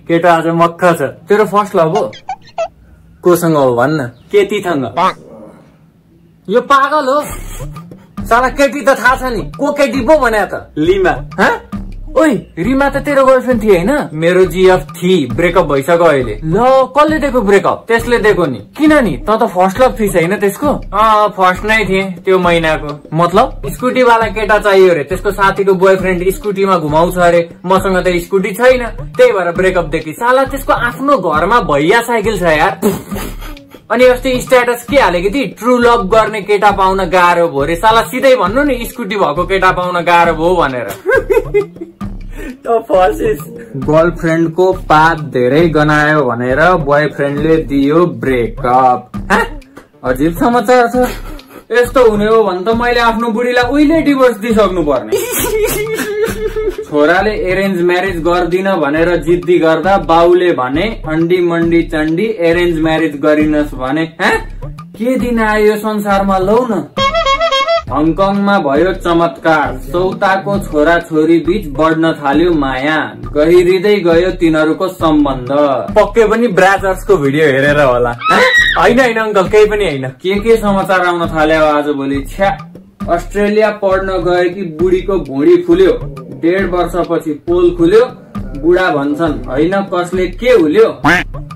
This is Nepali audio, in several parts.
केटा आज मक्ख छ। तेरो फर्स्ट लभ हो? कोसँग हो भन्न? केटीसँग? यो पागल हो साला। केटी त थाहा छ नि, को केटी पो भने त? लिमा। ओइ रिमा त तेरो गर्लफ्रेन्ड थिए हैन? मेरो जीएफ थी, ब्रेकअप भइसक्यो अहिले। ल कसले दिएको ब्रेकअप? त्यसले दिएको नि। किन नि? त फर्स्ट लभ थिएछ हैन त्यसको? फर्स्ट नै थिए त्यो महिनाको। मतलब स्कुटीवाला केटा चाहियो रे, त्यसको साथीको बोयफ्रेन्ड स्कुटीमा घुमाउँछ अरे, मसँग त स्कुटी छैन, त्यही भएर ब्रेकअप देखि। साला त्यसको आफ्नो घरमा भैया साइकल छ यार। अनि अस्ति स्ट्याटस के हालेकी थिए? ट्रु लभ गर्ने केटा पाउन गाह्रो भयो रे। साला सिधै भन्नु नि स्कुटी भएको केटा पाउन गाह्रो भयो भनेर। गर्लफ्रेन्डको पाप धेरै गनायो भनेर बोयफ्रेन्डले दियो ब्रेकअप। अजीब समाचार छ। यस्तो हुने हो भने त मैले आफ्नो बुढीलाई उहिले डिभोर्स दिइसक्नु पर्ने। छोराले एरेन्ज म्यारेज गर्दिन भनेर जिद्दी गर्दा बाउले भने अन्डी मन्डी चण्डी एरेन्ज म्यारेज गरिनस् भने। के दिन आयो संसारमा लौ न। हङकङमा भयो चमत्कार, सौताको छोरा छोरी बीच बढ्न थाल्यो माया, गहिरिँदै गयो तिनीहरूको सम्बन्ध। पक्कै पनि ब्राजर्सको भिडियो हेरेर होला। होइन होइन अङ्कल केही पनि होइन। के समाचार आउन थाल्यो आज भोलि? छ्या, अस्ट्रेलिया पढ्न गएकी बुढीको भुँडी फुल्यो, 1.5 वर्षपछि पोल खुल्यो, बुढा भन्छन् होइन कसले के हुल्यो।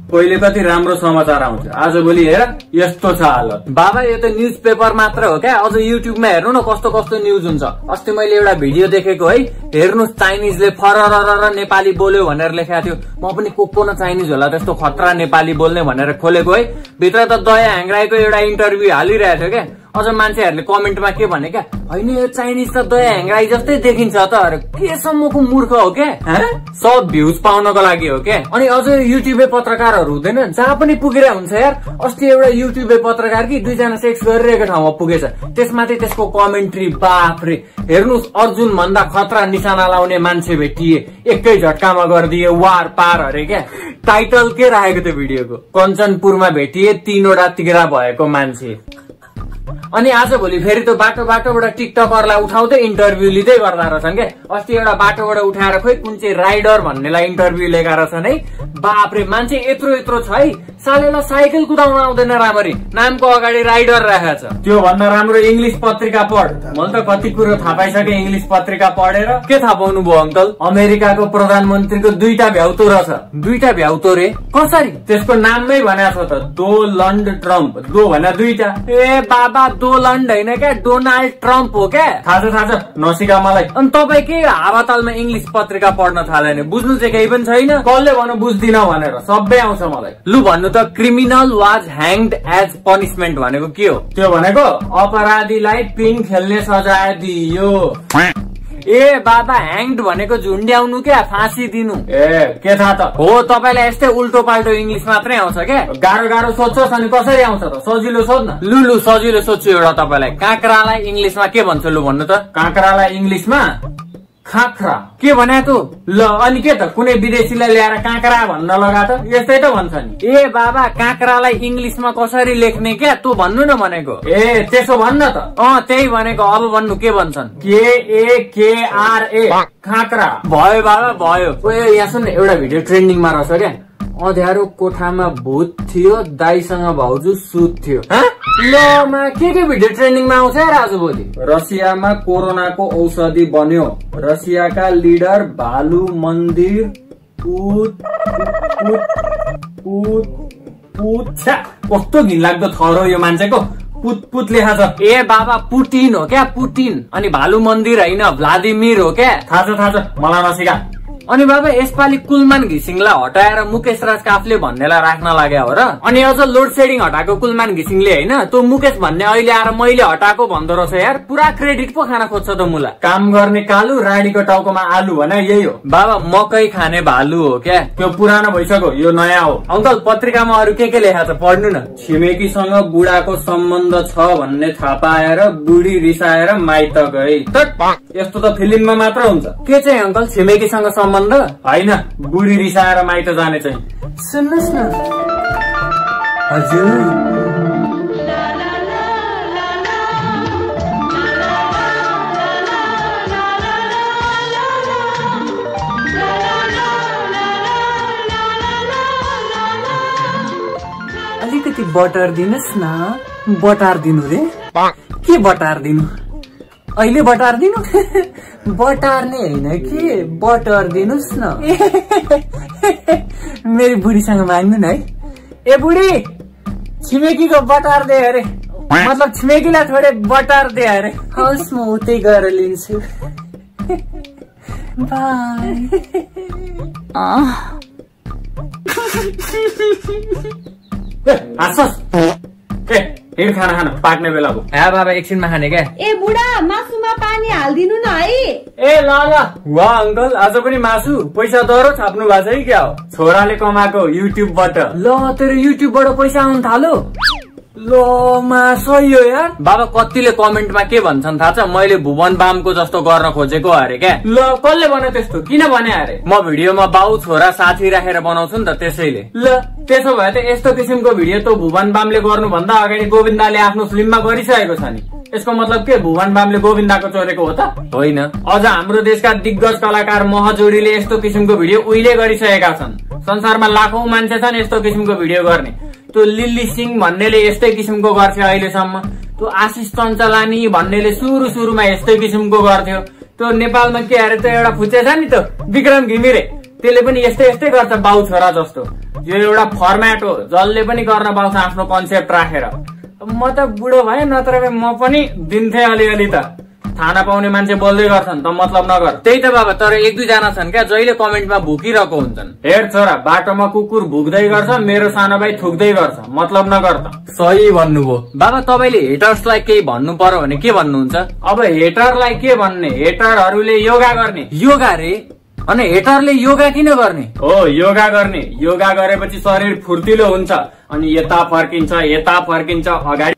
पहिले कति राम्रो समाचार आउँछ, आज भोलि हेर यस्तो छ हालत। बाबा यो त न्यूज पेपर मात्र हो क्या, अझ युट्युबमा हेर्नु न कस्तो कस्तो न्यूज हुन्छ। अस्ति मैले एउटा भिडियो देखेको है, हेर्नुहोस् चाइनिजले फररर नेपाली बोल्यो भनेर लेखेको थियो। म पनि को न चाइनिज होला त्यस्तो खतरा नेपाली बोल्ने भनेर खोलेको है। भित्र त दया ह्याङ्ग्राईको एउटा इन्टरभ्यू हालिरहेको थियो क्या। अझ मान्छेहरूले कमेन्टमा के भने क्या, होइन यो चाइनिज त दया ह्याङ्ग्राई जस्तै देखिन्छ त। के सम्मको मूर्ख हो क्या, सब भ्यूज पाउनको लागि हो क्या। अनि अझ युट्युबे पत्रकारहरू हुँदैन, जहाँ पनि पुगेर हुन्छ यार। अस्ति एउटा युट्युबे पत्रकार कि 2 जना सेक्स गरिरहेको ठाउँमा पुगेछ, त्यसमाथि त्यसको कमेन्ट्री बाफ्रे। हेर्नुहोस् अर्जुन भन्दा खतरा निशाना लाउने मान्छे भेटिए, एकै झट्कामा गरिदिए वार पार अरे क्या। टाइटल के राखेको थियो भिडियोको? कञ्चनपुरमा भेटिए 3वटा तिग्रा भएको मान्छे। अनि आज भोलि फेरि त बाटोबाट टिकटकरलाई उठाउँदै इन्टरभ्यू लिँदै गर्दा रहेछन् क्या। अस्ति एउटा बाटोबाट उठाएर खोइ कुन चाहिँ राइडर भन्नेलाई इन्टरभ्यू लिएका रहेछन् है। बापरे मान्छे यत्रो छ है। सालेलाई साइकल कुदाउन आउँदैन राम्ररी, नामको अगाडि राइडर राखेको छ। त्यो भन्दा राम्रो इङ्ग्लिस पत्रिका पढ। मैले त कति कुरो थाहा पाइसके इङ्ग्लिस पत्रिका पढेर। के थाहा पाउनु भयो अङ्कल? अमेरिकाको प्रधानमन्त्रीको 2टा भ्याउतो रहेछ। 2टा भ्याउतो रे? कसरी? त्यसको नाममै भनेको छ त, डोनाल्ड ट्रम्प। दो भने 2टा। ए बाबा डोनाल्ड होइन क्या, डोनाल्ड ट्रम्प हो क्या। थाहा छ नसिका मलाई। अनि तपाईँ के हावातालमा इङ्ग्लिस पत्रिका पढ्न थाल्यो भने बुझ्नु चाहिँ केही पनि छैन। कसले भन्नु बुझ्दिन भनेर? सबै आउँछ मलाई। लु भन्नु त, क्रिमिनल वाज ह्याङ्ड एज पनिसमेन्ट भनेको के हो? त्यो भनेको अपराधीलाई पिङ खेल्ने सजाय दियो। ए बाबा ह्याङ्ड भनेको झुन्ड्याउनु क्या, फाँसी दिनु। ए के थाहा त? हो तपाईँलाई यस्तै उल्टो पाल्टो इङ्ग्लिस मात्रै आउँछ क्या। गाह्रो सोध्छस् अनि कसरी आउँछ त? सजिलो सोध्न। लु सजिलो सोध्छु एउटा तपाईँलाई। काँक्रालाई इङ्ग्लिसमा के भन्छ? लु भन्नु त। काँक्रालाई इङ्ग्लिसमा खाख्रा। के भने त? ल अनि के त, कुनै विदेशीलाई ल्याएर काँक्रा भन्न लगा त? यस्तै त भन्छ नि। ए बाबा काँक्रालाई इङ्ग्लिसमा कसरी लेख्ने क्या, तँ भन्नु न भनेको। ए त्यसो भन्न त। त्यही भनेको। अब भन्नु के भन्छन्? KAKRA काँक्रा। भयो बाबा भयो। यहाँ सुन, एउटा भिडियो ट्रेन्डिङमा रहेछ क्या। अँध्यारो कोठामा भूत थियो, दाईसँग भाउजू सुत थियो। लमा के भिडियो ट्रेन्डिङमा आउँछ यार आज भोलि? रसियामा कोरोनाको औषधि बन्यो, रसियाका लिडर भालु मन्दिर कस्तो घिनलाग्दो थरो यो मान्छेको। पुत लेखा छ। ए बाबा पुटिन हो क्या, पुटिन। अनि भालु मन्दिर होइन, भ्लादिमिर हो क्या। थाहा छ मलाई नसिका। अनि बाबा यसपालि कुलमान घिसिङलाई हटाएर मुकेश राज काफले भन्नेलाई राख्न लाग्यो हो र? अनि अझ लोड सेडिङ हटाएको कुलमान घिसिङले होइन, त्यो मुकेश भन्ने अहिले आएर मैले हटाएको भन्दो रहेछ यार। पुरा क्रेडिट पो खान खोज्छ त मुला। काम गर्ने कालु, राडीको टाउकोमा आलु भने यही हो बाबा। मकै खाने भालु हो क्या। त्यो पुरानो भइसक्यो, यो नयाँ हो। अङ्कल पत्रिकामा अरू के लेखा छ पढ्नु न। छिमेकीसँग बुढाको सम्बन्ध छ भन्ने थाहा पाएर बुढी रिसाएर माइत गई। यस्तो त फिल्ममा मात्र हुन्छ। के चाहिँ अङ्कल छिमेकीसँग सम्बन्ध होइन, बुढी रिसाएर माइत जाने चाहिँ। सुन्नुहोस् न हजुर, बटर दिनुस् न। बटार दिनु रे? के बटार दिनु? अहिले बटार दिनु? बटार्ने होइन के, बटर दिनुस् न। मेरी बुढीसँग माग्नु न है। ए बुढी, छिमेकीको बटार दे अरे, मतलब छिमेकीलाई थोरै बटार दे अरे। हवस्, म उतै गएर लिन्छु। बाई। हिँड खाना खान पाक्ने बेला भयो। ए बाबा एकछिनमा खाने क्या। ए बुढा, मासुमा पानी हालिदिनु न है। ए ल ल। वाह अंकल, आज पनि मासु? पैसा दरो छाप्नु भएको छ है क्या हो? छोराले कमाएको युट्युबबाट। ल तेरो युट्युबबाट पैसा आउनु थाल्यो? ल मा सही हो यार। बाबा कतिले कमेन्टमा के भन्छन् थाहा छ? मैले भुवन बामको जस्तो गर्न खोजेको अरे क्या। ल कसले भन्यो त्यस्तो? किन भने अरे? म भिडियोमा बाउ छोरा साथी राखेर बनाउँछु नि त, त्यसैले। ल त्यसो भए त यस्तो किसिमको भिडियो त भुवन बामले गर्नुभन्दा अगाडि गोविन्दाले आफ्नो फिल्ममा गरिसकेको छ नि। यसको मतलब के भुवन बामले गोविन्दाको चोरेको हो त? होइन। अझ हाम्रो देशका दिग्गज कलाकार महजोडीले यस्तो किसिमको भिडियो उहिले गरिसकेका छन्। संसारमा लाखौं मान्छे छन् यस्तो किसिमको भिडियो गर्ने। त्यो लिल्ली सिंह भन्नेले यस्तै किसिमको गर्थ्यो अहिलेसम्म। त्यो आशिष चञ्चलानी भन्नेले सुरुमा यस्तै किसिमको गर्थ्यो। त्यो नेपालमा के अरे, त्यो एउटा फुच्चे छ नि त विक्रम घिमिरे, त्यसले पनि यस्तै गर्छ बाउ छोरा जस्तो। यो एउटा फर्मेट हो, जसले पनि गर्न पाउँछ आफ्नो कन्सेप्ट राखेर। म त बुढो भए, नत्र म पनि दिन्थे अलिअलि त। थाना पाउने मान्छे बोल्दै गर्छन् त, मतलब नगर। त्यही त बाबा, तर एक दुई जना छन् क्या जहिले कमेन्टमा भुकिरहेको हुन्छन्। हेर छोरा, बाटोमा कुकुर भुक्दै गर्छ, मेरो सानो भाइ थुक्दै गर्छ, मतलब नगर त। सही भन्नुभयो बाबा। तपाईले हेटर्सलाई केही भन्नु पर्यो भने के भन्नुहुन्छ? अब हेटरलाई के भन्ने? हेटरहरूले योगा गर्ने। योगा रे? अनि हेटरले योगा किन गर्ने? हो, योगा गर्ने। योगा गरेपछि शरीर फुर्तिलो हुन्छ, अनि यता फर्किन्छ अगाडि